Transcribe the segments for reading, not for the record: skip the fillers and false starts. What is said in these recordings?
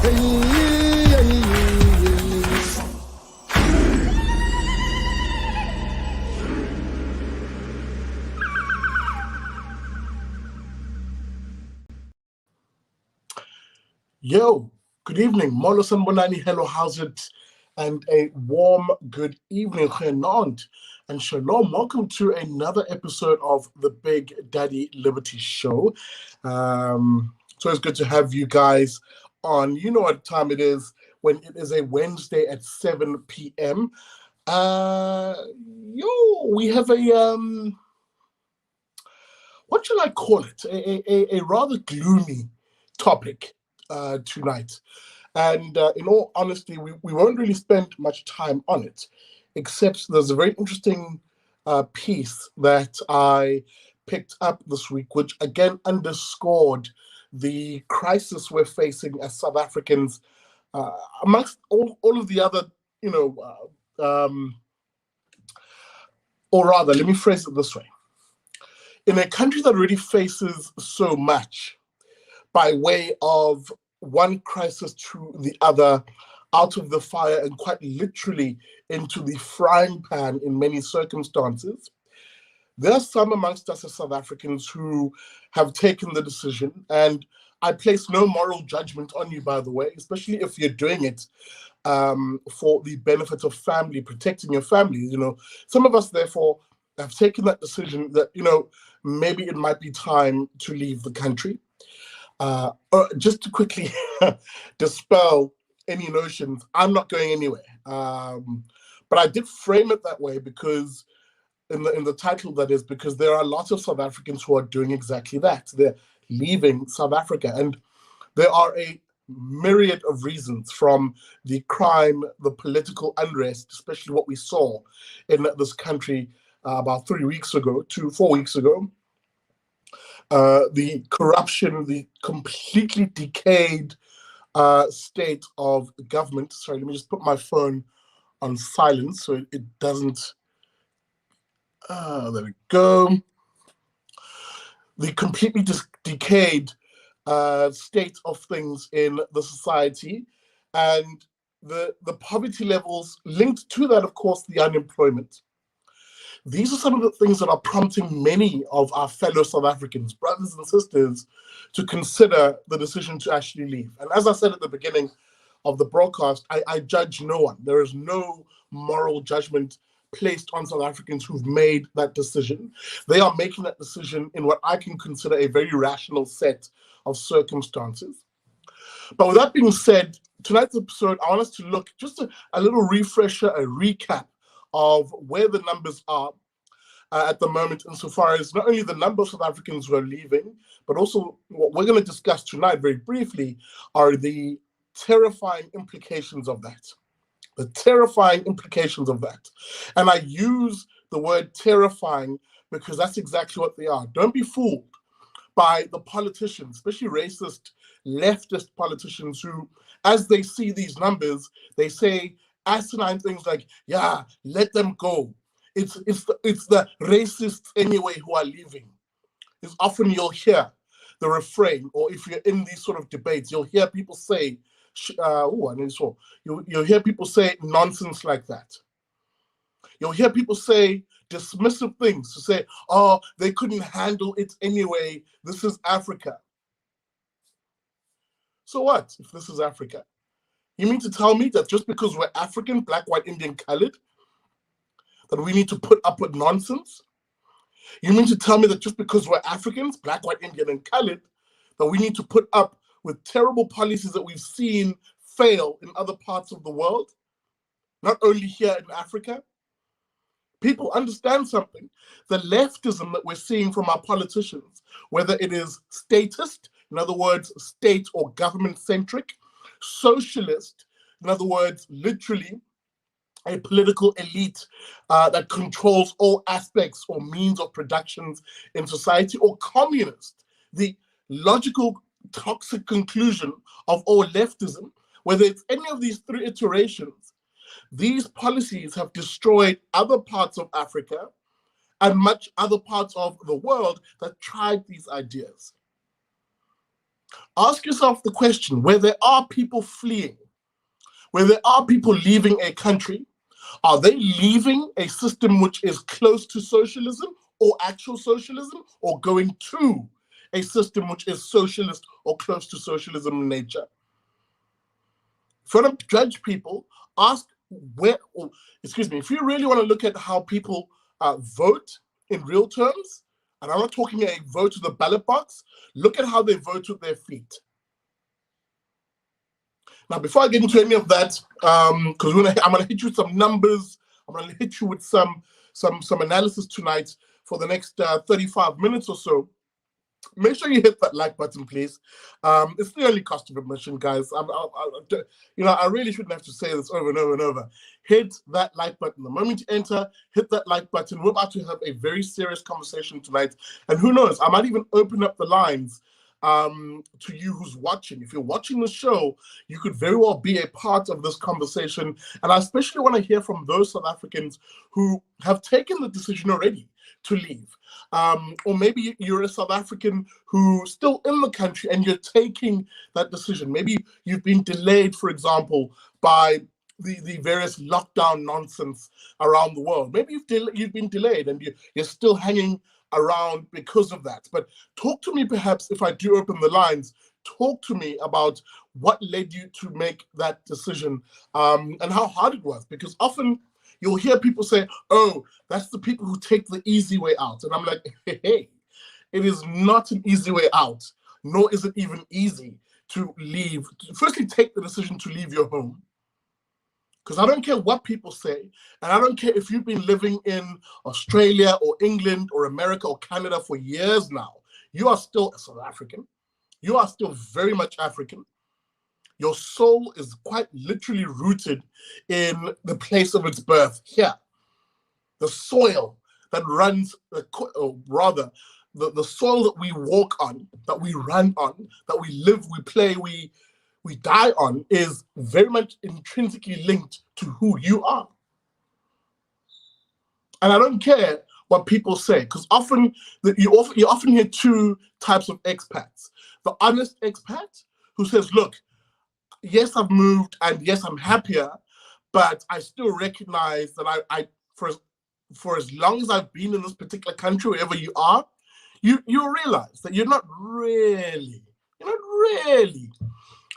Yo, good evening. Molo Sanbonani, hello, how's it? And a warm good evening, Renant and Shalom. Welcome to another episode of the Big Daddy Liberty Show. So it's good to have you guys on. You know what time it is when it is a Wednesday at 7 p.m. We have a, what shall I call it? A rather gloomy topic tonight. And in all honesty, we won't really spend much time on it, except there's a very interesting piece that I picked up this week, which again underscored the crisis we're facing as South Africans, amongst all of the other, or rather, let me phrase it this way. In a country that already faces so much, by way of one crisis to the other, out of the fire and quite literally into the frying pan in many circumstances, there are some amongst us as South Africans who have taken the decision, and I place no moral judgment on you, by the way, especially if you're doing it for the benefit of family, protecting your family. Some of us, therefore, have taken that decision that, maybe it might be time to leave the country. Just to quickly dispel any notions, I'm not going anywhere. But I did frame it that way because in the title, that is because there are lots of South Africans who are doing exactly that. They're leaving South Africa, and there are a myriad of reasons, from the crime, the political unrest, especially what we saw in this country about 3 weeks ago to 4 weeks ago. The corruption, the completely decayed state of government. Sorry, let me just put my phone on silent so it doesn't. There we go. The completely decayed state of things in the society, and the poverty levels linked to that, of course, the unemployment. These are some of the things that are prompting many of our fellow South Africans, brothers and sisters, to consider the decision to actually leave. And as I said at the beginning of the broadcast, I judge no one. There is no moral judgment placed on South Africans who've made that decision. They are making that decision in what I can consider a very rational set of circumstances. But with that being said, tonight's episode, I want us to look just a little refresher, a recap of where the numbers are at the moment, insofar as not only the number of South Africans who are leaving, but also what we're going to discuss tonight very briefly are the terrifying implications of that. The terrifying implications of that. And I use the word terrifying because that's exactly what they are. Don't be fooled by the politicians, especially racist, leftist politicians who, as they see these numbers, they say asinine things like, yeah, let them go. It's the racists anyway who are leaving. It's often you'll hear the refrain, or if you're in these sort of debates, you'll hear people say, you'll hear people say nonsense like that. You'll hear people say dismissive things, to say, oh, they couldn't handle it anyway. This is Africa. So what if this is Africa? You mean to tell me that just because we're African, black, white, Indian, colored, that we need to put up with nonsense? You mean to tell me that just because we're Africans, black, white, Indian, and colored, that we need to put up with terrible policies that we've seen fail in other parts of the world, not only here in Africa? People, understand something. The leftism that we're seeing from our politicians, whether it is statist, in other words, state or government-centric, socialist, in other words, literally a political elite that controls all aspects or means of productions in society, or communist, the logical toxic conclusion of all leftism, whether it's any of these three iterations, these policies have destroyed other parts of Africa and much other parts of the world that tried these ideas. Ask yourself the question, where there are people fleeing, where there are people leaving a country, are they leaving a system which is close to socialism or actual socialism, or going to a system which is socialist or close to socialism in nature? If you want to judge people, ask if you really want to look at how people vote in real terms, and I'm not talking a vote to the ballot box, look at how they vote with their feet. Now, before I get into any of that, because I'm going to hit you with some numbers, I'm going to hit you with some analysis tonight for the next 35 minutes or so. Make sure you hit that like button, please. It's the only cost of admission, guys. I really shouldn't have to say this over and over and over. Hit that like button. The moment you enter, hit that like button. We're about to have a very serious conversation tonight. And who knows, I might even open up the lines to you who's watching. If you're watching the show, you could very well be a part of this conversation. And I especially want to hear from those South Africans who have taken the decision already to leave. Or maybe you're a South African who's still in the country and you're taking that decision. Maybe you've been delayed, for example, by the various lockdown nonsense around the world. Maybe you've been delayed and you're still hanging around because of that. But talk to me, perhaps, if I do open the lines, talk to me about what led you to make that decision, and how hard it was. Because often you'll hear people say, oh, that's the people who take the easy way out. And I'm like, hey, it is not an easy way out, nor is it even easy to leave. Firstly, take the decision to leave your home. Because I don't care what people say, and I don't care if you've been living in Australia or England or America or Canada for years now, you are still a South African. You are still very much African. Your soul is quite literally rooted in the place of its birth here. The soil that runs, or rather, the soil that we walk on, that we run on, that we live, we play, we die on, is very much intrinsically linked to who you are. And I don't care what people say, because you often hear two types of expats. The honest expat who says, look, yes, I've moved, and yes, I'm happier, but I still recognize that I for as long as I've been in this particular country, wherever you are, you realize that you're not really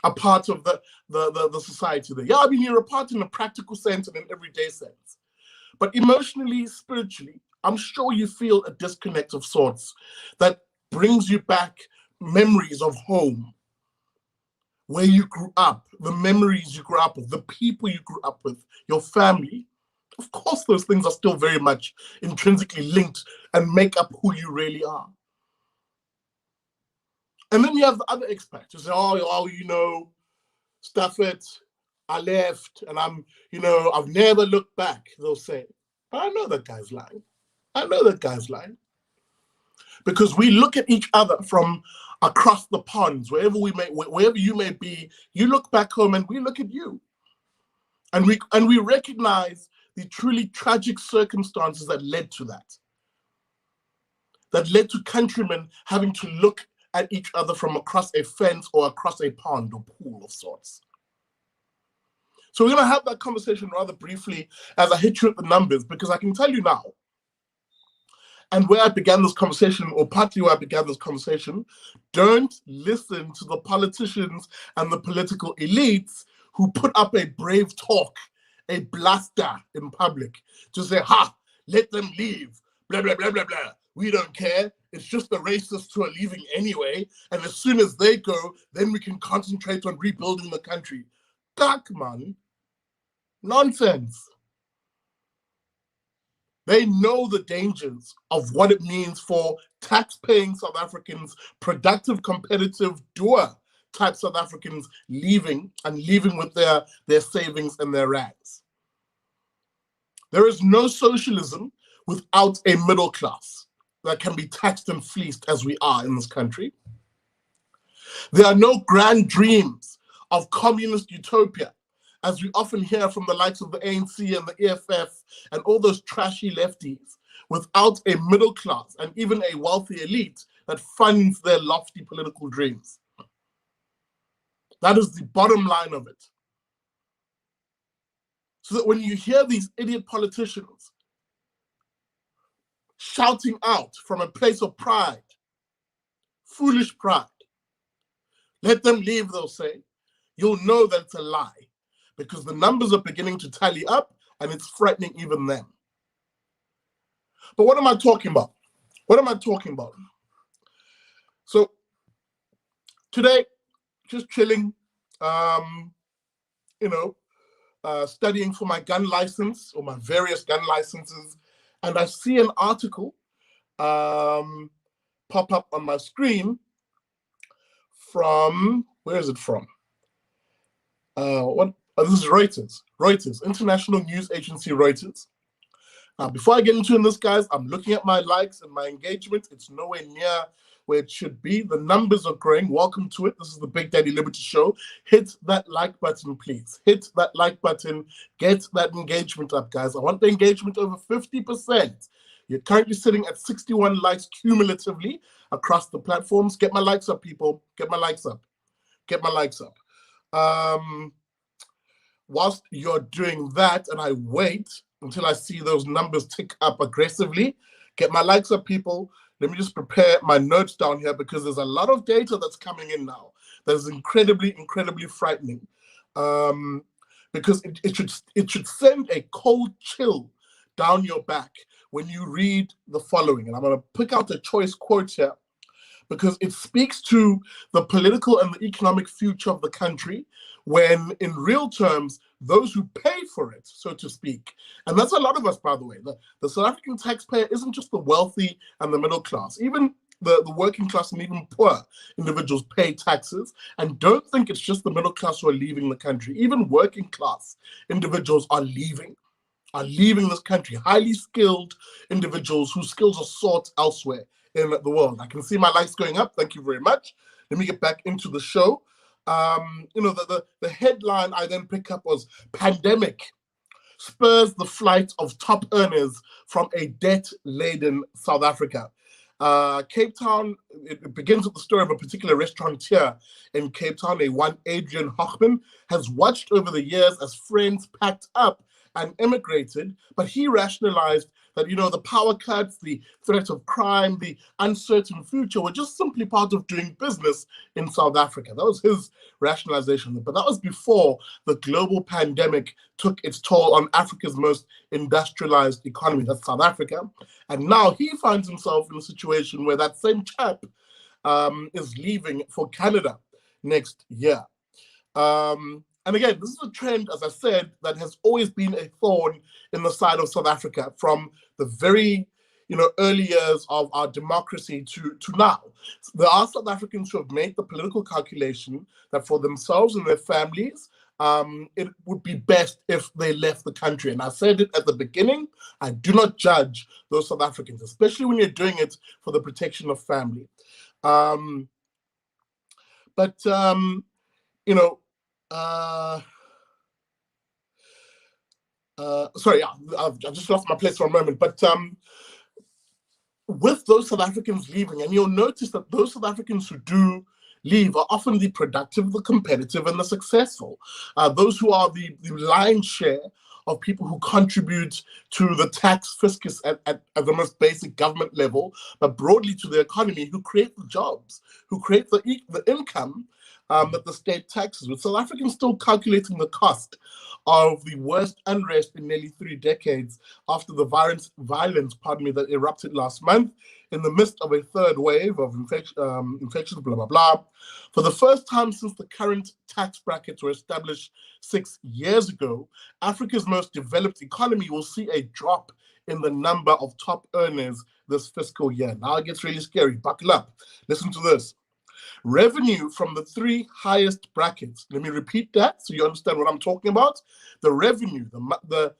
a part of the society there. Yeah, I mean, you're a part in a practical sense and an everyday sense. But emotionally, spiritually, I'm sure you feel a disconnect of sorts that brings you back memories of home, where you grew up, the memories you grew up with, the people you grew up with, your family. Of course, those things are still very much intrinsically linked and make up who you really are. And then you have the other expats who say, stuff it, I left, and I've never looked back, they'll say. But I know that guy's lying. Because we look at each other from across the ponds, wherever you may be, you look back home and we look at you. And we recognize the truly tragic circumstances that led to that. That led to countrymen having to look at each other from across a fence or across a pond or pool of sorts. So we're going to have that conversation rather briefly as I hit you with the numbers, because I can tell you now, and where I began this conversation, or partly where I began this conversation, don't listen to the politicians and the political elites who put up a brave talk, a bluster in public to say, let them leave, blah, blah, blah, blah, blah. We don't care. It's just the racists who are leaving anyway. And as soon as they go, then we can concentrate on rebuilding the country. Duck, man. Nonsense. They know the dangers of what it means for tax-paying South Africans, productive, competitive, doer type South Africans leaving with their savings and their rands. There is no socialism without a middle class that can be taxed and fleeced as we are in this country. There are no grand dreams of communist utopia, as we often hear from the likes of the ANC and the EFF and all those trashy lefties, without a middle class and even a wealthy elite that funds their lofty political dreams. That is the bottom line of it. So that when you hear these idiot politicians shouting out from a place of pride, foolish pride, let them leave, they'll say, you'll know that it's a lie, because the numbers are beginning to tally up and it's frightening even them. But what am I talking about? What am I talking about? So today, just chilling, studying for my gun license or my various gun licenses, and I see an article pop up on my screen from, where is it from? This is Reuters, international news agency Reuters. Now, before I get into this, guys, I'm looking at my likes and my engagement. It's nowhere near where it should be. The numbers are growing. Welcome to it. This is the Big Daddy Liberty Show. Hit that like button, please. Hit that like button. Get that engagement up, guys. I want the engagement over 50%. You're currently sitting at 61 likes cumulatively across the platforms. Get my likes up, people. Get my likes up. Get my likes up. Whilst you're doing that, and I wait until I see those numbers tick up aggressively, get my likes up, people. Let me just prepare my notes down here, because there's a lot of data that's coming in now that is incredibly, incredibly frightening. Because it should send a cold chill down your back when you read the following. And I'm going to pick out a choice quote here, because it speaks to the political and the economic future of the country, when in real terms, those who pay for it, so to speak, and that's a lot of us, by the way, the South African taxpayer isn't just the wealthy and the middle class. Even the working class and even poor individuals pay taxes. And don't think it's just the middle class who are leaving the country. Even working class individuals are leaving this country. Highly skilled individuals whose skills are sought elsewhere in the world. I can see my likes going up. Thank you very much. Let me get back into the show. The headline I then pick up was "Pandemic Spurs the Flight of Top Earners from a Debt-Laden South Africa." Cape Town, it begins with the story of a particular restaurateur in Cape Town, one Adrian Hochman, has watched over the years as friends packed up and immigrated, but he rationalized that, the power cuts, the threat of crime, the uncertain future were just simply part of doing business in South Africa. That was his rationalization. But that was before the global pandemic took its toll on Africa's most industrialized economy, that's South Africa. And now he finds himself in a situation where that same chap is leaving for Canada next year. And again, this is a trend, as I said, that has always been a thorn in the side of South Africa from the very, early years of our democracy to now. There are South Africans who have made the political calculation that for themselves and their families, it would be best if they left the country. And I said it at the beginning, I do not judge those South Africans, especially when you're doing it for the protection of family. Sorry, I've just lost my place for a moment. But with those South Africans leaving, and you'll notice that those South Africans who do leave are often the productive, the competitive, and the successful. Those who are the lion's share of people who contribute to the tax fiscus at the most basic government level, but broadly to the economy, who create the jobs, who create the income that the state taxes, with South Africans still calculating the cost of the worst unrest in nearly 3 decades after the violence, that erupted last month in the midst of a third wave of infections, blah, blah, blah. For the first time since the current tax brackets were established 6 years ago, Africa's most developed economy will see a drop in the number of top earners this fiscal year. Now it gets really scary. Buckle up. Listen to this. Revenue from the 3 highest brackets. Let me repeat that so you understand what I'm talking about. The revenue, the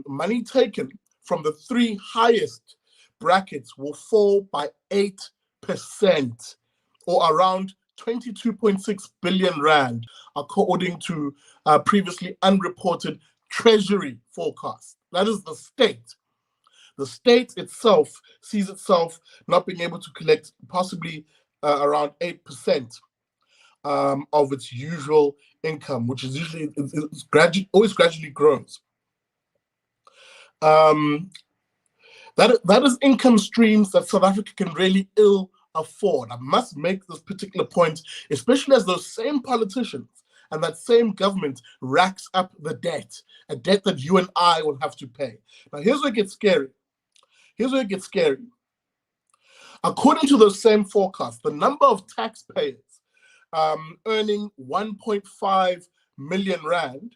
money taken from the 3 highest brackets will fall by 8%, or around 22.6 billion rand, according to previously unreported Treasury forecasts. That is the state. The state itself sees itself not being able to collect possibly around 8%. of its usual income, which is usually always gradually grows. That is income streams that South Africa can really ill afford. I must make this particular point, especially as those same politicians and that same government racks up the debt, a debt that you and I will have to pay. Now, here's where it gets scary. According to those same forecasts, the number of taxpayers earning 1.5 million rand,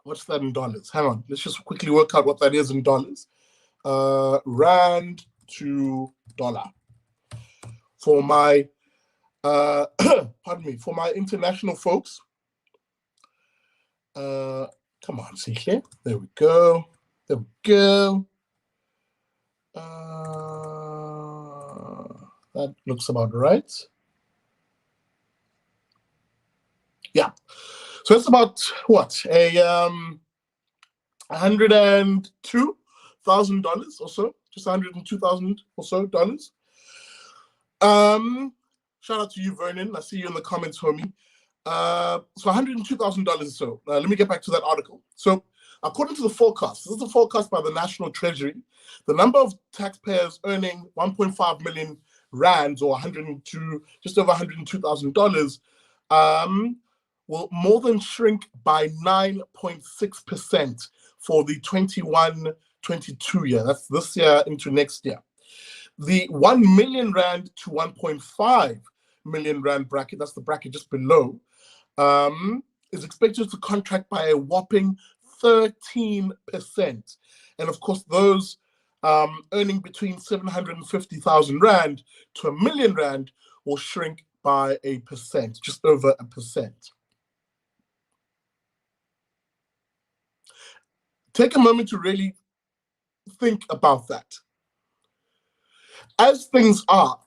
what's that in dollars? Hang on, let's just quickly work out what that is in dollars. Rand to dollar. For my, pardon me, for my international folks. Come on, see here. There we go. That looks about right. Yeah. So it's about what, $102,000 or so, just $102,000 or so dollars. Shout out to you, Vernon. I see you in the comments, homie. So $102,000 or so. Let me get back to that article. So according to the forecast, this is the forecast by the National Treasury, the number of taxpayers earning 1.5 million rands or just over $102,000 will more than shrink by 9.6% for the 21-22 year. That's this year into next year. The 1 million rand to 1.5 million rand bracket, that's the bracket just below, is expected to contract by a whopping 13%. And of course, those earning between 750,000 rand to 1 million rand will shrink by a percent, just over a percent. Take a moment to really think about that. As things are,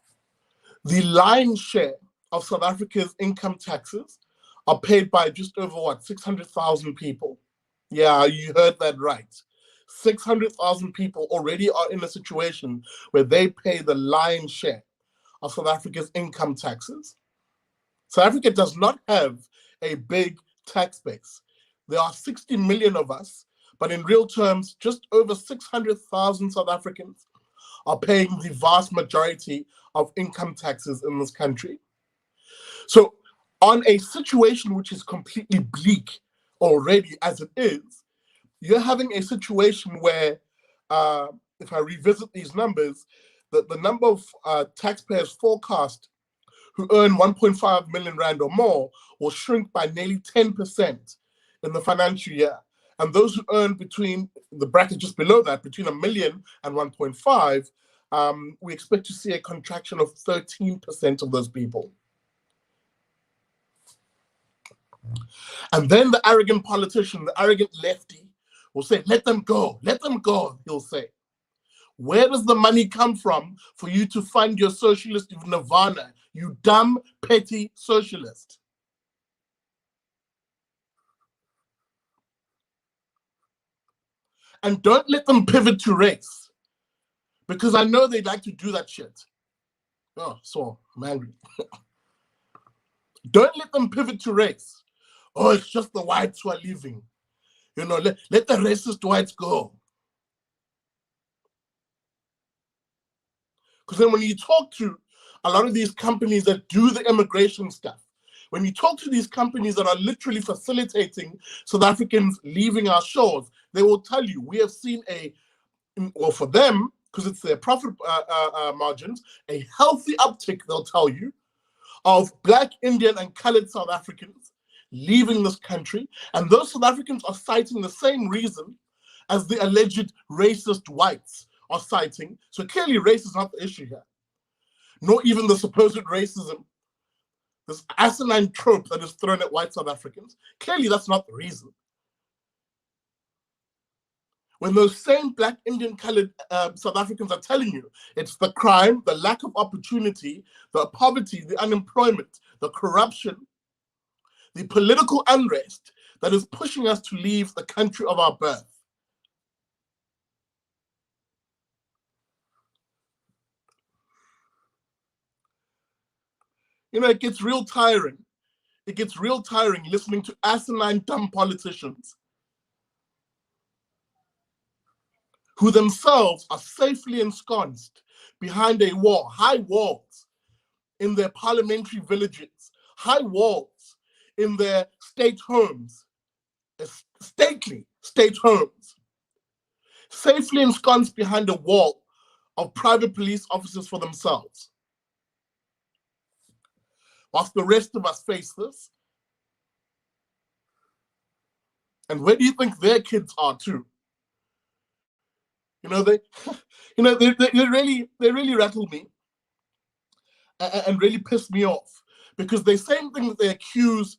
the lion's share of South Africa's income taxes are paid by just over 600,000 people. Yeah, you heard that right. 600,000 people already are in a situation where they pay the lion's share of South Africa's income taxes. South Africa does not have a big tax base. There are 60 million of us, but in real terms, just over 600,000 South Africans are paying the vast majority of income taxes in this country. So on a situation which is completely bleak already as it is, you're having a situation where, if I revisit these numbers, the number of taxpayers forecast who earn 1.5 million rand or more will shrink by nearly 10% in the financial year. And those who earn between the bracket just below that, between 1 million and 1.5, we expect to see a contraction of 13% of those people. And then the arrogant politician, the arrogant lefty, will say, let them go, he'll say. Where does the money come from for you to fund your socialist nirvana, you dumb, petty socialist? And don't let them pivot to race, because I know they'd like to do that shit. Oh, so I'm angry. Don't let them pivot to race. Oh, it's just the whites who are leaving. You know, let the racist whites go. Because then when you talk to a lot of these companies that do the immigration stuff, when you talk to these companies that are literally facilitating South Africans leaving our shores, they will tell you, we have seen well, for them, because it's their profit margins, a healthy uptick, they'll tell you, of Black, Indian, and colored South Africans leaving this country. And those South Africans are citing the same reason as the alleged racist whites are citing. So clearly race is not the issue here, nor even the supposed racism, this asinine trope that is thrown at white South Africans. Clearly that's not the reason. When those same Black, Indian, colored South Africans are telling you it's the crime, the lack of opportunity, the poverty, the unemployment, the corruption, the political unrest that is pushing us to leave the country of our birth. It gets real tiring. It gets real tiring listening to asinine, dumb politicians who themselves are safely ensconced behind a wall, high walls in their parliamentary villages, high walls in their state homes, stately state homes, safely ensconced behind a wall of private police officers for themselves. Whilst the rest of us face this. And where do you think their kids are too? They really rattle me and really piss me off, because the same thing that they accuse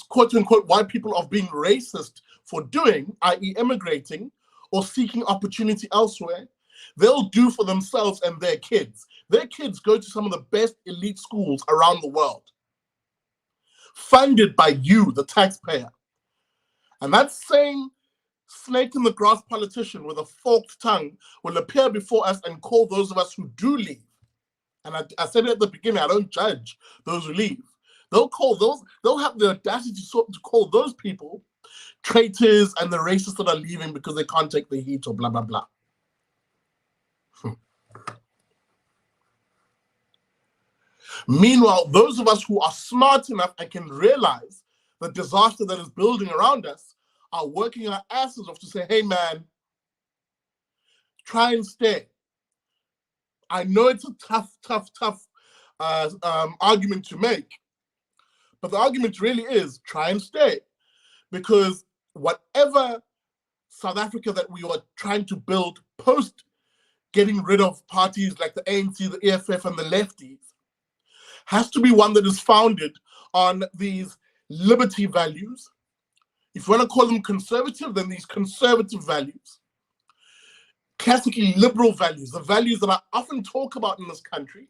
quote unquote white people of being racist for doing, i.e. immigrating or seeking opportunity elsewhere, they'll do for themselves and their kids. Their kids go to some of the best elite schools around the world, funded by you, the taxpayer. And that same snake in the grass politician with a forked tongue will appear before us and call those of us who do leave. And I said it at the beginning, I don't judge those who leave. They'll have the audacity to call those people traitors and the racists that are leaving because they can't take the heat or blah, blah, blah. Meanwhile, those of us who are smart enough and can realize the disaster that is building around us are working our asses off to say, hey man, try and stay. I know it's a tough argument to make, but the argument really is try and stay, because whatever South Africa that we were trying to build post getting rid of parties like the ANC, the EFF, and the lefties has to be one that is founded on these liberty values. If you want to call them conservative, then these conservative values, classically liberal values, the values that I often talk about in this country,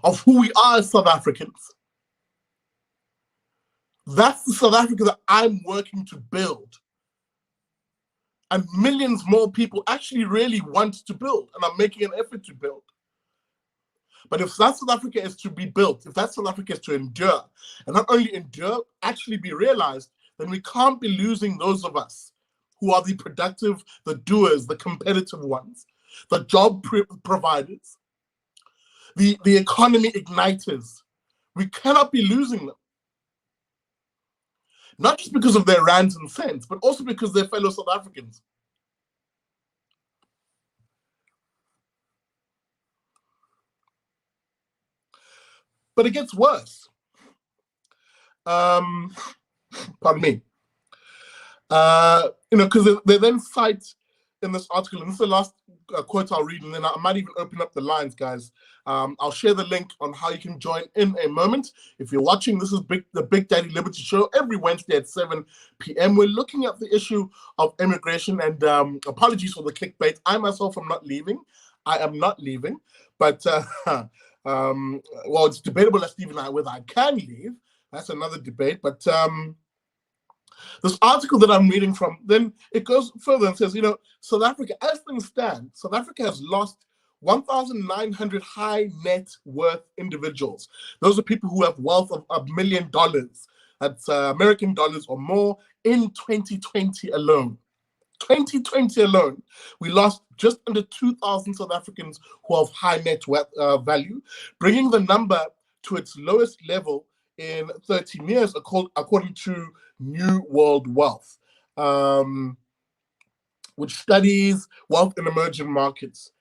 of who we are as South Africans. That's the South Africa that I'm working to build. And millions more people actually really want to build and are making an effort to build. But if that South Africa is to be built, if that South Africa is to endure, and not only endure, actually be realized, then we can't be losing those of us who are the productive, the doers, the competitive ones, the job providers, the economy igniters. We cannot be losing them. Not just because of their rands and cents, but also because they're fellow South Africans. But it gets worse. Pardon me. Because they then cite in this article, and this is the last quote I'll read, and then I might even open up the lines, guys. I'll share the link on how you can join in a moment. If you're watching, this is the Big Daddy Liberty Show every Wednesday at 7 p.m. We're looking at the issue of immigration, and apologies for the clickbait. I myself am not leaving. I am not leaving, but well, it's debatable as Steve and I whether I can leave. That's another debate, but this article that I'm reading from, then it goes further and says, South Africa, as things stand, South Africa has lost 1,900 high net worth individuals. Those are people who have wealth of $1 million. That's American dollars or more in 2020 alone. 2020 alone, we lost just under 2,000 South Africans who have high net worth value, bringing the number to its lowest level in 13 years, according to New World Wealth, which studies wealth in emerging markets.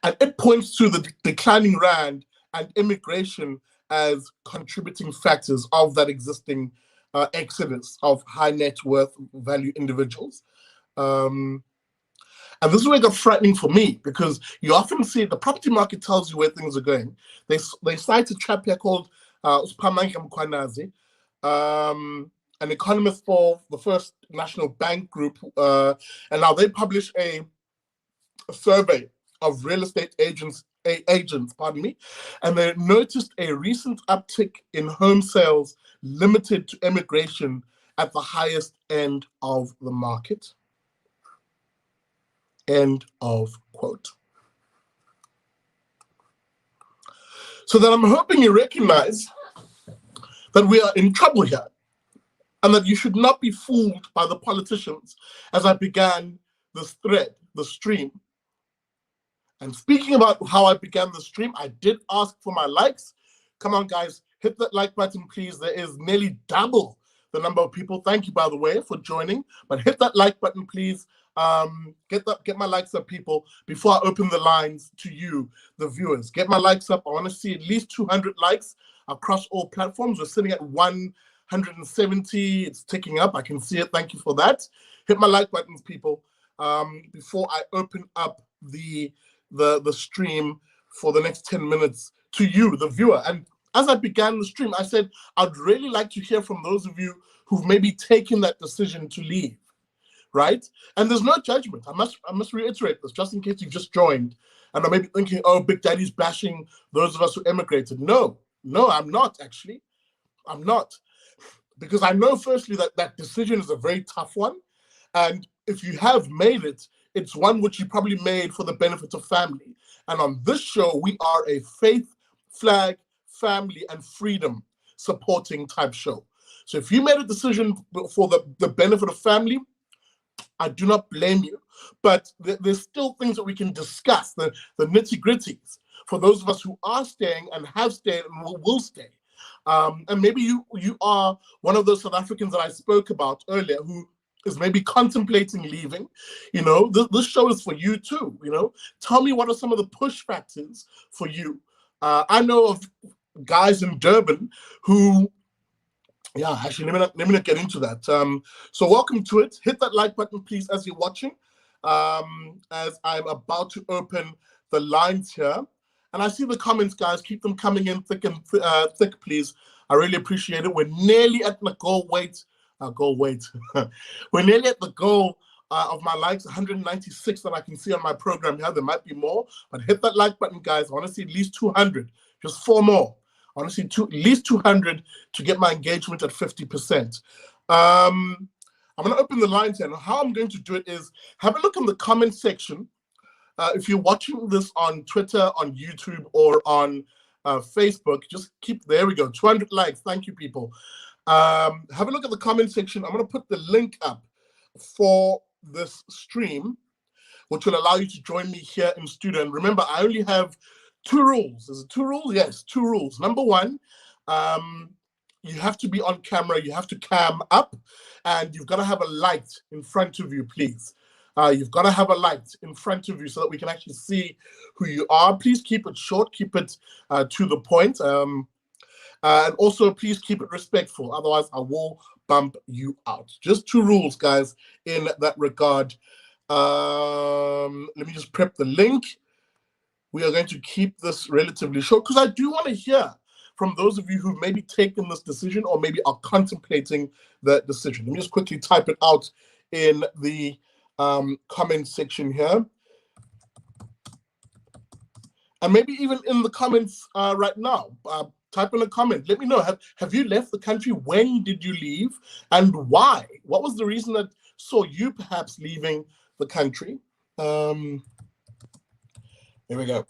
And it points to the declining rand and immigration as contributing factors of that existing exodus of high net worth value individuals. And this is where it got frightening for me, because you often see the property market tells you where things are going. They cite a chap here called Usiphakamiso Mkhwanazi, an economist for the First National Bank Group, and now they publish a survey of real estate agents, and they noticed a recent uptick in home sales limited to immigration at the highest end of the market. End of quote. So then I'm hoping you recognize that we are in trouble here, and that you should not be fooled by the politicians as I began this thread, the stream. And speaking about how I began the stream, I did ask for my likes. Come on, guys, hit that like button, please. There is nearly double the number of people. Thank you, by the way, for joining. But hit that like button, please. Get my likes up, people, before I open the lines to you, the viewers. Get my likes up. I want to see at least 200 likes across all platforms. We're sitting at 170. It's ticking up. I can see it. Thank you for that. Hit my like buttons, people, before I open up the stream for the next 10 minutes to you, the viewer. And as I began the stream, I said, I'd really like to hear from those of you who've maybe taken that decision to leave, right? And there's no judgment. I must reiterate this, just in case you've just joined and I may be thinking, oh, Big Daddy's bashing those of us who emigrated. No, I'm not, actually. I'm not. Because I know, firstly, that decision is a very tough one. And if you have made it, it's one which you probably made for the benefit of family. And on this show, we are a faith, flag, family, and freedom supporting type show. So if you made a decision for the benefit of family, I do not blame you. But there's still things that we can discuss, the nitty-gritties, for those of us who are staying and have stayed and will stay. And maybe you are one of those South Africans that I spoke about earlier who is maybe contemplating leaving. You know, this show is for you too. You know, tell me what are some of the push factors for you. I know of guys in Durban who, yeah, actually, let me not get into that. So welcome to it. Hit that like button, please, as you're watching, as I'm about to open the lines here. And I see the comments, guys. Keep them coming in thick and thick, please. I really appreciate it. We're nearly at the goal weight. We're nearly at the goal of my likes, 196 that I can see on my program here. There might be more, but hit that like button, guys. I want to see at least 200, just 4 more. I want to see at least 200 to get my engagement at 50%. I'm going to open the lines here. Now, how I'm going to do it is have a look in the comment section. If you're watching this on Twitter, on YouTube, or on Facebook, just there we go, 200 likes. Thank you, people. Have a look at the comment section. I'm going to put the link up for this stream, which will allow you to join me here in studio. And remember, I only have 2 rules. Is it 2 rules? Yes, 2 rules. Number 1, you have to be on camera. You have to cam up, and you've got to have a light in front of you, please. You've got to have a light in front of you so that we can actually see who you are. Please keep it short. Keep it to the point. And also, please keep it respectful. Otherwise, I will bump you out. Just 2 rules, guys, in that regard. Let me just prep the link. We are going to keep this relatively short because I do want to hear from those of you who've maybe taken this decision or maybe are contemplating the decision. Let me just quickly type it out in the comment section here. And maybe even in the comments right now, type in a comment. Let me know, have you left the country? When did you leave? And why? What was the reason that saw you perhaps leaving the country? Here we go.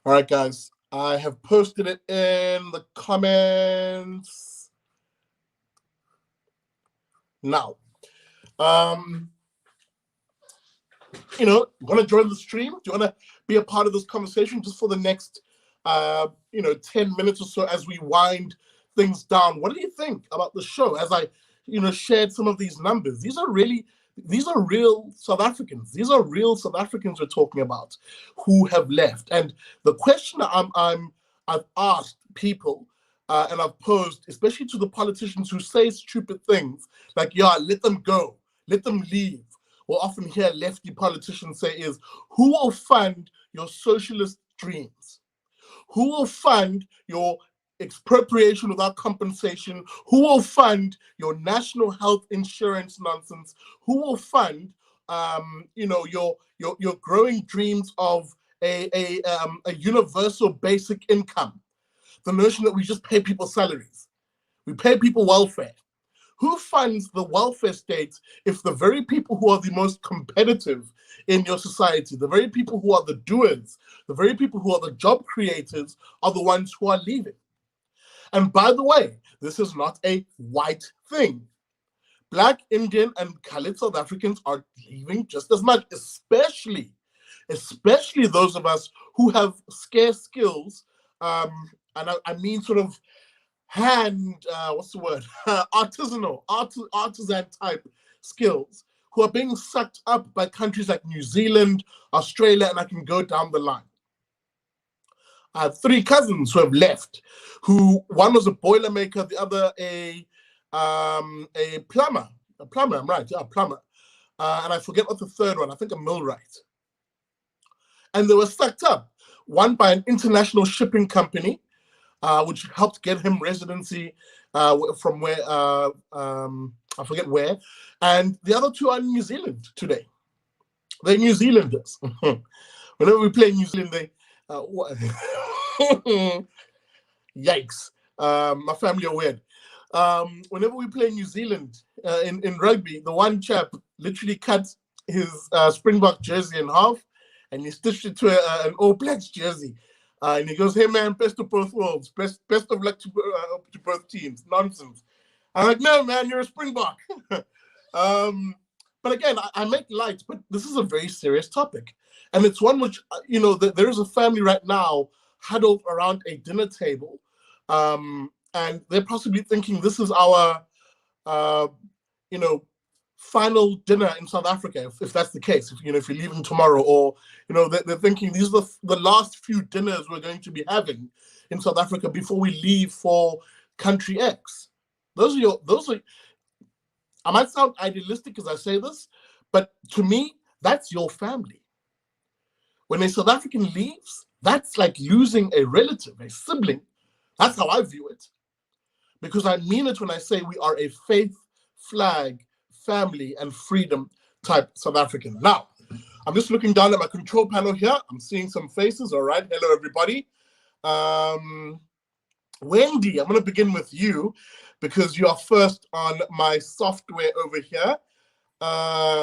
All right, guys, I have posted it in the comments now. You know, want to join the stream? Do you want to be a part of this conversation just for the next, 10 minutes or so as we wind things down? What do you think about the show as I, shared some of these numbers? These are real South Africans. These are real South Africans we're talking about who have left. And the question I've asked people and I've posed, especially to the politicians who say stupid things like, yeah, let them go, let them leave. We'll often hear lefty politicians say is, who will fund your socialist dreams? Who will fund your expropriation without compensation? Who will fund your national health insurance nonsense? Who will fund, your growing dreams of a universal basic income? The notion that we just pay people salaries, we pay people welfare. Who funds the welfare state if the very people who are the most competitive in your society, the very people who are the doers, the very people who are the job creators are the ones who are leaving? And by the way, this is not a white thing. Black, Indian, and Khalid South Africans are leaving just as much, especially those of us who have scarce skills, and I mean sort of artisan type skills, who are being sucked up by countries like New Zealand, Australia, and I can go down the line. I have 3 cousins who have left, who one was a boilermaker, the other a plumber, I'm right, yeah, a plumber. And I forget what the third one, I think a millwright. And they were sucked up, one by an international shipping company, which helped get him residency from where, I forget where. And the other 2 are in New Zealand today. They're New Zealanders. Whenever we play New Zealand, they, yikes. My family are weird. Whenever we play New Zealand in rugby, the one chap literally cut his Springbok jersey in half and he stitched it to an All Blacks jersey. And he goes, "Hey man, best of both worlds. Best of luck to both teams." Nonsense. I'm like, "No man, you're a Springbok." But again, I make light, but this is a very serious topic. And it's one which, there is a family right now huddled around a dinner table, and they're possibly thinking this is our, final dinner in South Africa, if that's the case, if you're leaving tomorrow, or, they're thinking these are the last few dinners we're going to be having in South Africa before we leave for country X. Those are, I might sound idealistic as I say this, but to me, that's your family. When a South African leaves, that's like losing a relative, a sibling. That's how I view it. Because I mean it when I say we are a faith, flag, family, and freedom type South African. Now, I'm just looking down at my control panel here. I'm seeing some faces. All right. Hello, everybody. Wendy, I'm going to begin with you because you are first on my software over here.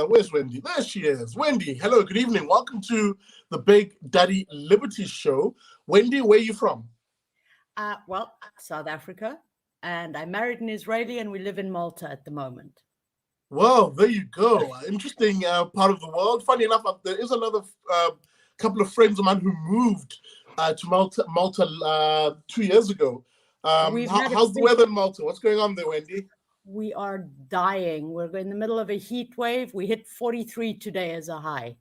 Where's Wendy? There she is. Wendy, hello, good evening. Welcome to the Big Daddy Liberty Show. Wendy, where are you from? Well, South Africa. And I married an Israeli and we live in Malta at the moment. Well, there you go. Interesting part of the world. Funny enough, there is another couple of friends of mine who moved to Malta 2 years ago. How's the weather in Malta? What's going on there, Wendy? We are dying. We're in the middle of a heat wave. We hit 43 today as a high.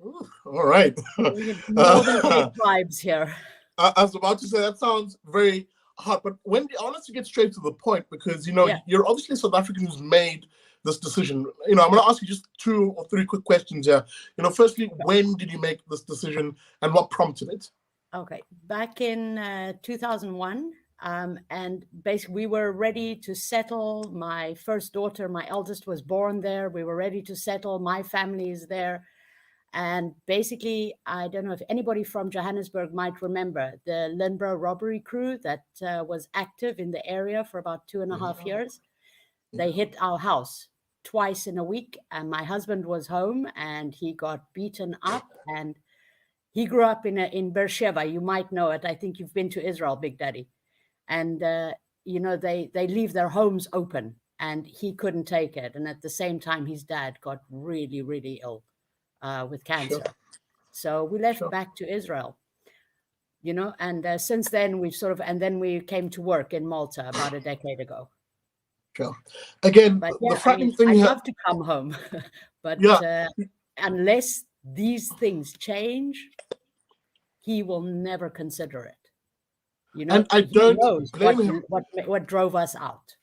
Ooh, all right. We get northern Cape vibes here. I was about to say that sounds very hot, but Wendy, I want us to get straight to the point because you're obviously a South African who's made this decision. I'm going to ask you just 2 or 3 quick questions here. Firstly, when did you make this decision and what prompted it? Okay, back in 2001. And basically we were ready to settle. My first daughter, my eldest, was born there. We were ready to settle. My family is there. And basically, I don't know if anybody from Johannesburg might remember the Lindbro robbery crew that was active in the area for about 2.5 years. They hit our house twice in a week. And my husband was home and he got beaten up. And he grew up in Beersheba. You might know it. I think you've been to Israel, Big Daddy. And, they leave their homes open and he couldn't take it. And at the same time, his dad got really, really ill with cancer. Sure. So we left back to Israel, and since then and then we came to work in Malta about a decade ago. Sure. Again, the frightening thing I'd love to come home, but unless these things change, he will never consider it. And I don't blame him. What drove us out?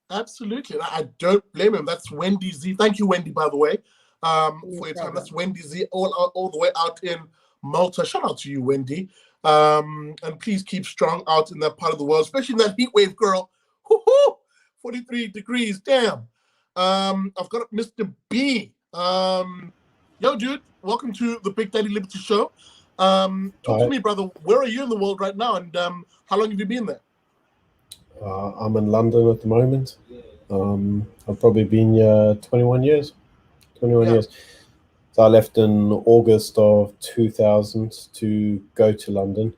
Absolutely. I don't blame him. That's Wendy Z. Thank you, Wendy, by the way, for your time. That's Wendy Z all the way out in Malta. Shout out to you, Wendy. And please keep strong out in that part of the world, especially in that heat wave, girl. 43 degrees. Damn. I've got Mr. B. Yo, dude. Welcome to the Big Daddy Liberty Show. Talk to me, brother. Where are you in the world right now, and how long have you been there? I'm in London at the moment. I've probably been here 21 years. 21 Yeah. years. So I left in August of 2000 to go to London.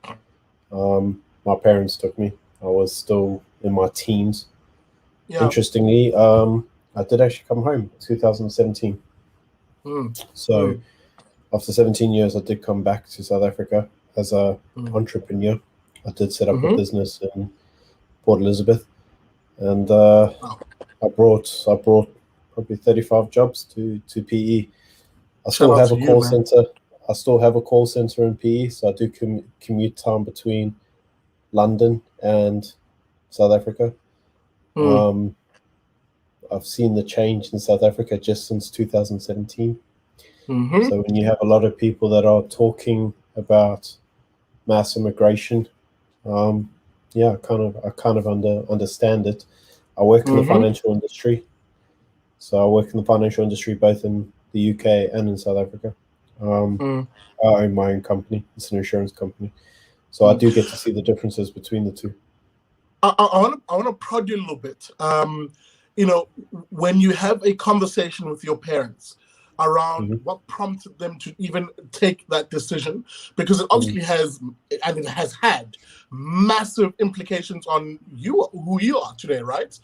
My parents took me. I was still in my teens. Yeah. Interestingly, I did actually come home in 2017. So after 17 years, I did come back to South Africa as an entrepreneur. I did set up a business in Port Elizabeth, and I brought probably 35 jobs to PE. I Shout still out have to a you, call man. center. I still have a call center in PE, so I do commute time between London and South Africa. I've seen the change in South Africa just since 2017. So when you have a lot of people that are talking about mass immigration, yeah, I kind of understand it. I work in the financial industry, so I work in the financial industry both in the UK and in South Africa. I own my own company. It's an insurance company, so I do get to see the differences between the two. I want to prod you a little bit. You know, when you have a conversation with your parents around what prompted them to even take that decision, because it obviously has, and it has had massive implications on you, who you are today, right?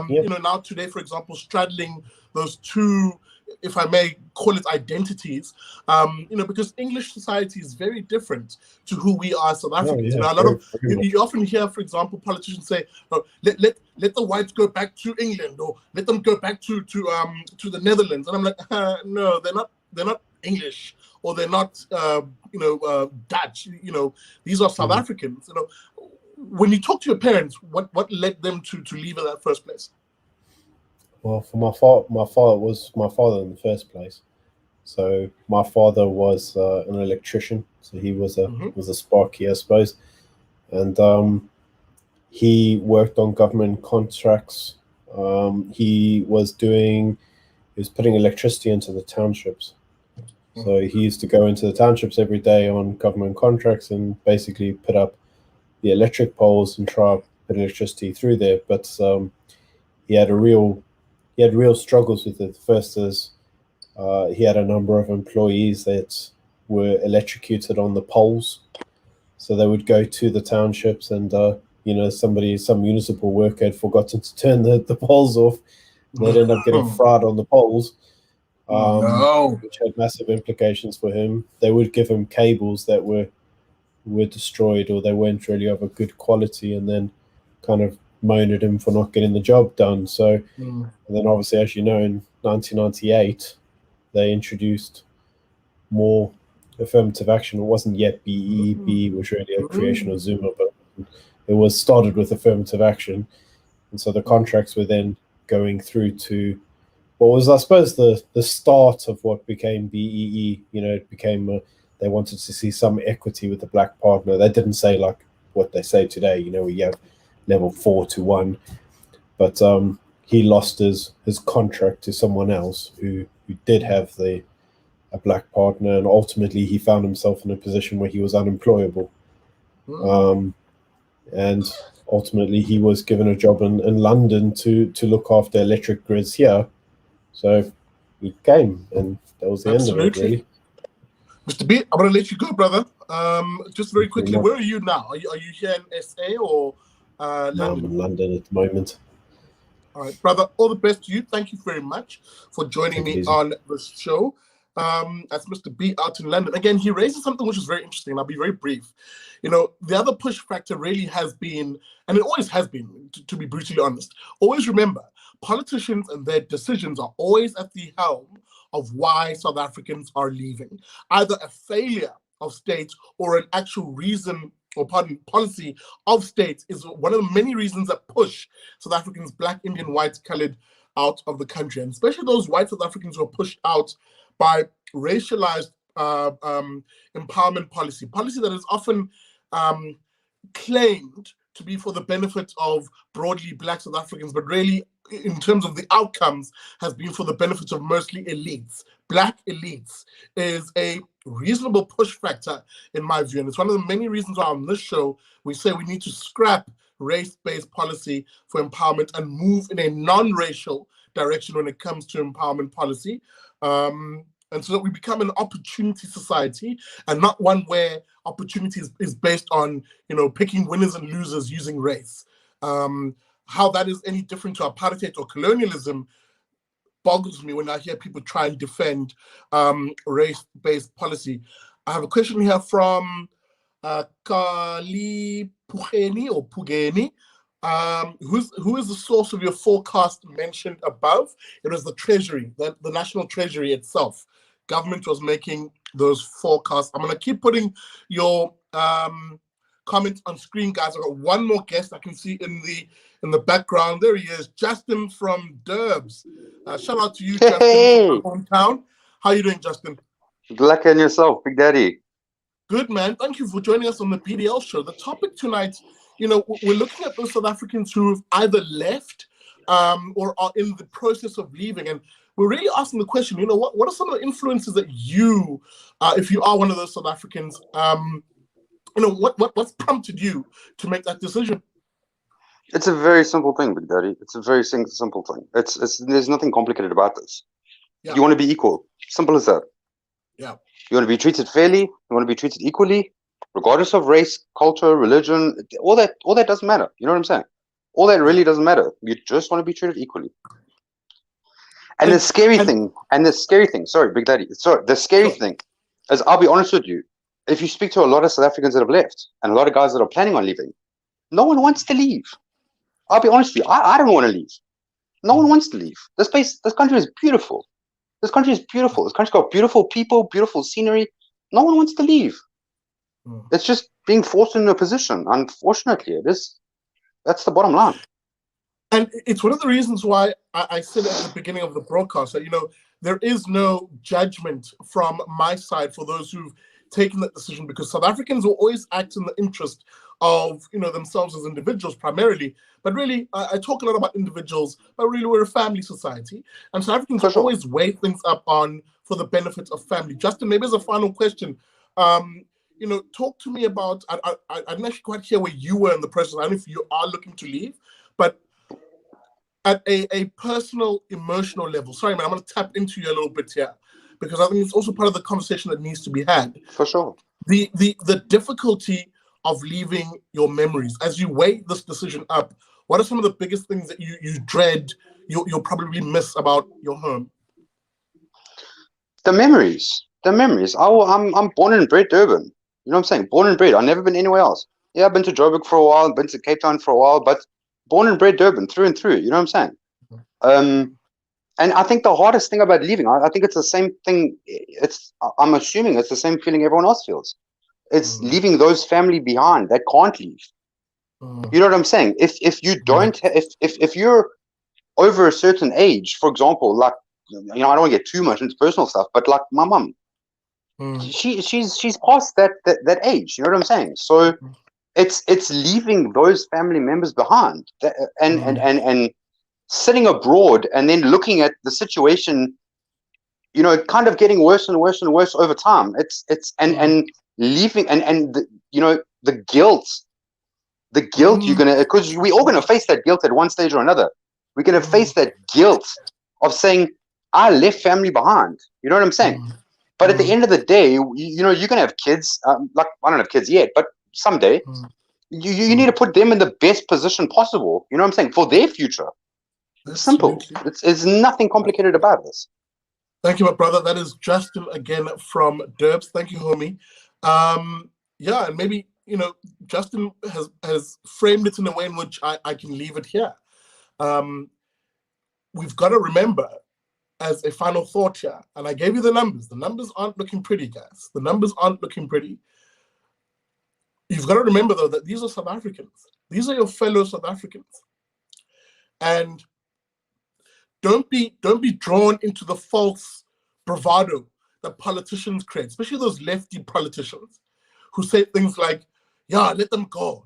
You know, now today, for example, straddling those two, if I may call it, identities, you know, because English society is very different to who we are as South Africans. You know, a lot of you often hear, for example, politicians say, "Oh, let the whites go back to England, or let them go back to the Netherlands," and I'm like, no, they're not English, or they're not you know, Dutch. You know, these are South Africans. You know, when you talk to your parents, what led them to leave in that first place? Well, for my father was my father in the first place. So my father was an electrician, so he was a sparky, I suppose, and he worked on government contracts. He was putting electricity into the townships. So he used to go into the townships every day on government contracts and basically put up the electric poles and try to put electricity through there. But he had real struggles with it. First is he had a number of employees that were electrocuted on the poles. So they would go to the townships and, you know, some municipal worker had forgotten to turn the poles off. And they'd end up getting fried on the poles, which had massive implications for him. They would give him cables that were destroyed, or they weren't really of a good quality, and then kind of moan at him for not getting the job done. So, and then obviously, as you know, in 1998, they introduced more affirmative action. It wasn't yet BE. BE was really a creation of Zuma, but it was started with affirmative action. And so the contracts were then going through to what was, I suppose, the start of what became BEE. You know, it became they wanted to see some equity with the black partner. They didn't say like what they say today, you know, we have level 4 to 1. But he lost his contract to someone else who did have a black partner, and ultimately he found himself in a position where he was unemployable. And ultimately he was given a job in London to look after electric grids here. So he came, and that was the end of it, really. Mr. B, I'm going to let you go, brother. Just very quickly, where are you now? Are you here in SA or London? No, I'm in London at the moment. All right, brother, all the best to you. Thank you very much for joining me on this show. That's Mr. B out in London. Again, he raises something which is very interesting. I'll be very brief. You know, the other push factor really has been, and it always has been, to be brutally honest, always remember, politicians and their decisions are always at the helm of why South Africans are leaving. Either a failure of states or an actual reason, or policy of states is one of the many reasons that push South Africans, black, Indian, white, colored, out of the country. And especially those white South Africans who are pushed out by racialized empowerment policy that is often claimed to be for the benefit of broadly black South Africans, but really, in terms of the outcomes, has been for the benefit of mostly elites. Black elites is a reasonable push factor, in my view. And it's one of the many reasons why on this show we say we need to scrap race-based policy for empowerment and move in a non-racial direction when it comes to empowerment policy. And so that we become an opportunity society and not one where opportunity is based on, picking winners and losers using race. How that is any different to apartheid or colonialism boggles me when I hear people try and defend race-based policy. I have a question here from Kali Pugeni or Pugeni. Who is the source of your forecast mentioned above? It was the Treasury, the National Treasury itself. Government was making those forecasts. I'm going to keep putting your comments on screen, guys. I've got one more guest I can see in the background. There he is, Justin from Durbs. Shout out to you, Justin, from my hometown. How are you doing, Justin? Good luck on yourself, Big Daddy. Good, man. Thank you for joining us on the BDL show. The topic tonight, we're looking at those South Africans who've either left or are in the process of leaving. And we're really asking the question, what are some of the influences that you, if you are one of those South Africans, what's prompted you to make that decision? It's a very simple thing, Big Daddy. It's a very simple thing. There's nothing complicated about this. Yeah. You want to be equal. Simple as that. Yeah. You want to be treated fairly. You want to be treated equally, regardless of race, culture, religion. All that doesn't matter. You know what I'm saying? All that really doesn't matter. You just want to be treated equally. And the scary thing, sorry, Big Daddy, the scary thing is, I'll be honest with you, if you speak to a lot of South Africans that have left and a lot of guys that are planning on leaving, no one wants to leave. I'll be honest with you, I don't want to leave. No one wants to leave. This country is beautiful. This country is beautiful. This country's got beautiful people, beautiful scenery. No one wants to leave. It's just being forced into a position. Unfortunately, it is. That's the bottom line. And it's one of the reasons why I said at the beginning of the broadcast that, there is no judgment from my side for those who've taken that decision, because South Africans will always act in the interest of, themselves as individuals primarily. But really, I talk a lot about individuals, but really we're a family society. And South Africans will always weigh things up for the benefit of family. Justin, maybe as a final question, talk to me about, I didn't actually quite hear where you were in the process. I don't know if you are looking to leave, but at a personal, emotional level, sorry, man, I'm going to tap into you a little bit here, because I think it's also part of the conversation that needs to be had. For sure. The difficulty of leaving your memories. As you weigh this decision up, what are some of the biggest things that you dread, you'll probably miss about your home? The memories. I'm born and bred Durban. You know what I'm saying? Born and bred. I've never been anywhere else. Yeah, I've been to Joburg for a while, been to Cape Town for a while, but born and bred Durban through and through. You know what I'm saying? And I think the hardest thing about leaving, I think it's the same thing. I'm assuming it's the same feeling everyone else feels. It's leaving those family behind that can't leave. You know what I'm saying? If you don't, if you're over a certain age, for example, like, I don't want to get too much into personal stuff, but like my mum, she's past that age. You know what I'm saying? So it's leaving those family members behind, and sitting abroad and then looking at the situation, kind of getting worse and worse and worse over time. And leaving and the guilt you're gonna, because we're all gonna face that guilt at one stage or another. We're gonna face that guilt of saying, I left family behind. You know what I'm saying? But at the end of the day, you're gonna have kids. Like, I don't have kids yet, but someday you need to put them in the best position possible. You know what I'm saying? For their future. It's simple. It's nothing complicated about this. Thank you, my brother. That is Justin again from Durbs. Thank you, homie. And maybe Justin has framed it in a way in which I can leave it here. We've got to remember, as a final thought here, and I gave you the numbers. The numbers aren't looking pretty, guys. The numbers aren't looking pretty. You've got to remember, though, that these are South Africans. These are your fellow South Africans. And don't be drawn into the false bravado that politicians create, especially those lefty politicians who say things like, yeah, let them go.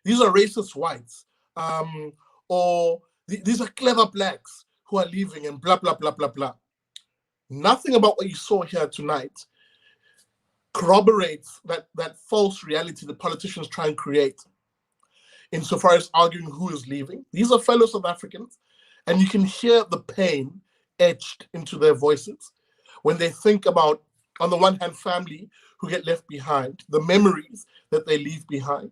These are racist whites. Or these are clever blacks who are leaving and blah, blah, blah, blah, blah. Nothing about what you saw here tonight corroborates that false reality the politicians try and create. insofar as arguing who is leaving. These are fellow South Africans, and you can hear the pain etched into their voices when they think about, on the one hand, family who get left behind, the memories that they leave behind,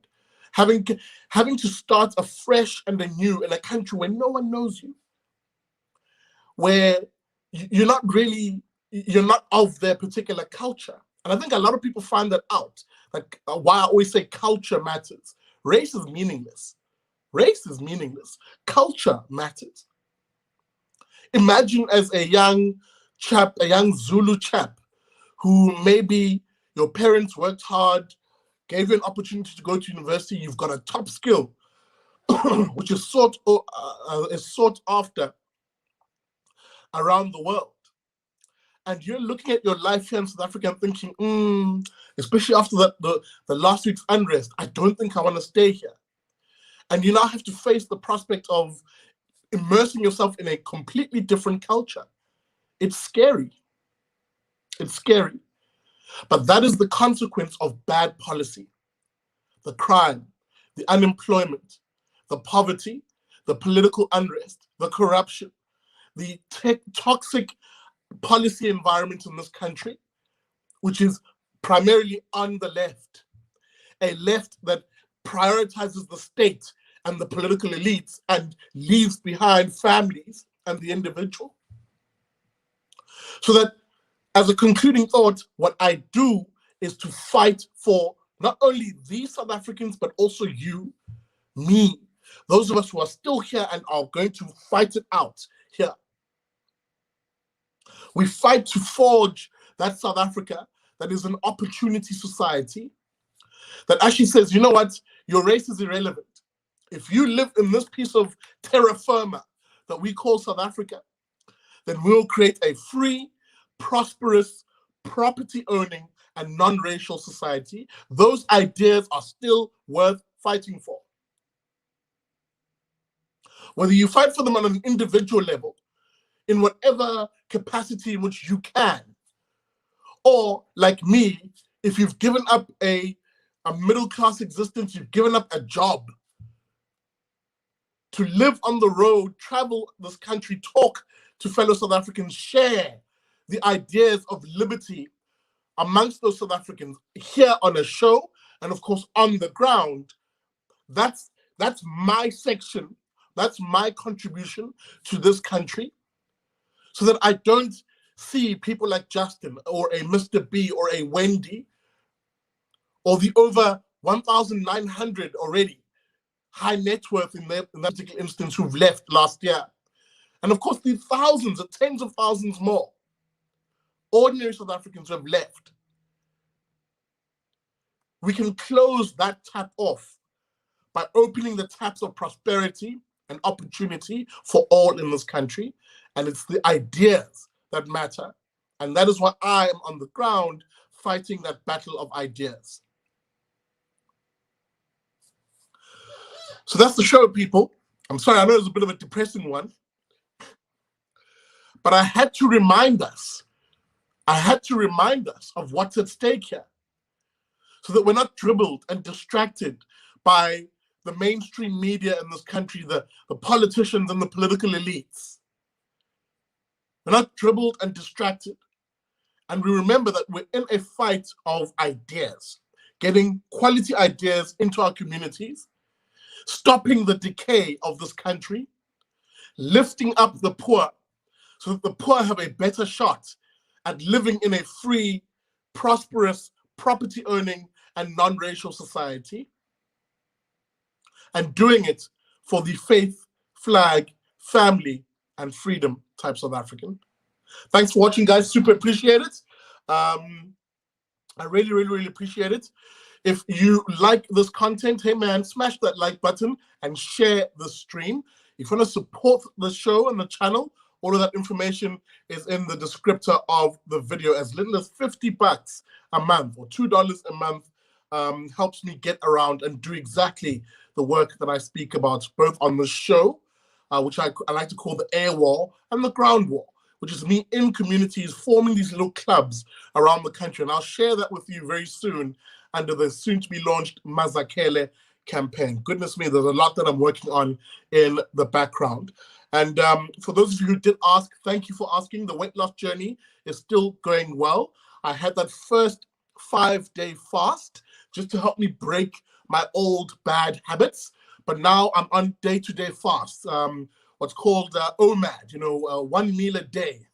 having to start afresh and anew in a country where no one knows you, where you're not of their particular culture. And I think a lot of people find that out, like why I always say culture matters. Race is meaningless. Race is meaningless. Culture matters. Imagine as a young chap, a young Zulu chap, who maybe your parents worked hard, gave you an opportunity to go to university, you've got a top skill, which is sought after around the world. And you're looking at your life here in South Africa and thinking, especially after the last week's unrest, I don't think I want to stay here. And you now have to face the prospect of immersing yourself in a completely different culture. It's scary. It's scary. But that is the consequence of bad policy. The crime, the unemployment, the poverty, the political unrest, the corruption, the toxic policy environment in this country, which is primarily on the left, a left that prioritizes the state and the political elites and leaves behind families and the individual. So that, as a concluding thought, what I do is to fight for not only these South Africans, but also you, me, those of us who are still here and are going to fight it out here. We fight to forge that South Africa that is an opportunity society that actually says, you know what, your race is irrelevant. If you live in this piece of terra firma that we call South Africa, then we'll create a free, prosperous, property-owning, and non-racial society. Those ideas are still worth fighting for. Whether you fight for them on an individual level, in whatever capacity in which you can, or like me, if you've given up a middle-class existence, you've given up a job, to live on the road, travel this country, talk to fellow South Africans, share the ideas of liberty amongst those South Africans here on a show, and of course on the ground. That's my section, that's my contribution to this country, so that I don't see people like Justin or a Mr. B or a Wendy or the over 1,900 already high net worth in that particular instance who've left last year. And of course, the thousands, the tens of thousands more ordinary South Africans who have left. We can close that tap off by opening the taps of prosperity and opportunity for all in this country. And it's the ideas that matter. And that is why I am on the ground fighting that battle of ideas. So that's the show, people. I'm sorry, I know it's a bit of a depressing one. But I had to remind us of what's at stake here, so that we're not dribbled and distracted by the mainstream media in this country, the politicians and the political elites. We're not dribbled and distracted. And we remember that we're in a fight of ideas, getting quality ideas into our communities, stopping the decay of this country, lifting up the poor so that the poor have a better shot at living in a free, prosperous, property-owning, and non-racial society, and doing it for the faith, flag, family, and freedom type South African. Thanks for watching, guys. Super appreciate it. I really, really, really appreciate it. If you like this content, hey man, smash that like button and share the stream. If you want to support the show and the channel, all of that information is in the descriptor of the video. As little as $50 a month or $2 a month helps me get around and do exactly the work that I speak about, both on the show, which I like to call the air war, and the ground war, which is me in communities forming these little clubs around the country. And I'll share that with you very soon under the soon-to-be-launched Mazakele campaign. Goodness me, there's a lot that I'm working on in the background. And for those of you who did ask, thank you for asking. The weight loss journey is still going well. I had that first 5-day fast just to help me break my old bad habits. But now I'm on day-to-day fasts, what's called OMAD, 1 meal a day.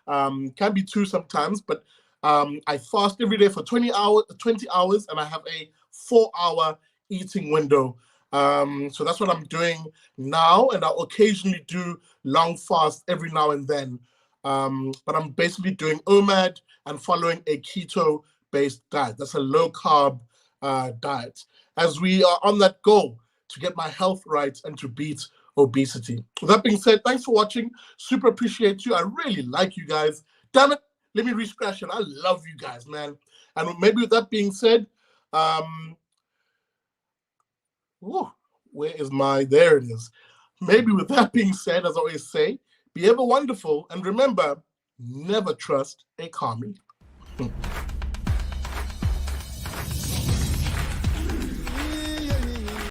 Can be 2 sometimes, but I fast every day for 20 hours, and I have a 4-hour eating window. So that's what I'm doing now, and I'll occasionally do long fasts every now and then. But I'm basically doing OMAD and following a keto-based diet. That's a low-carb diet, as we are on that goal to get my health right and to beat obesity. With that being said, thanks for watching. Super appreciate you. I really like you guys. Damn it, let me re-scratch it. I love you guys, man. And maybe with that being said, where is my, there it is. Maybe with that being said, as I always say, be ever wonderful, and remember, never trust a commie.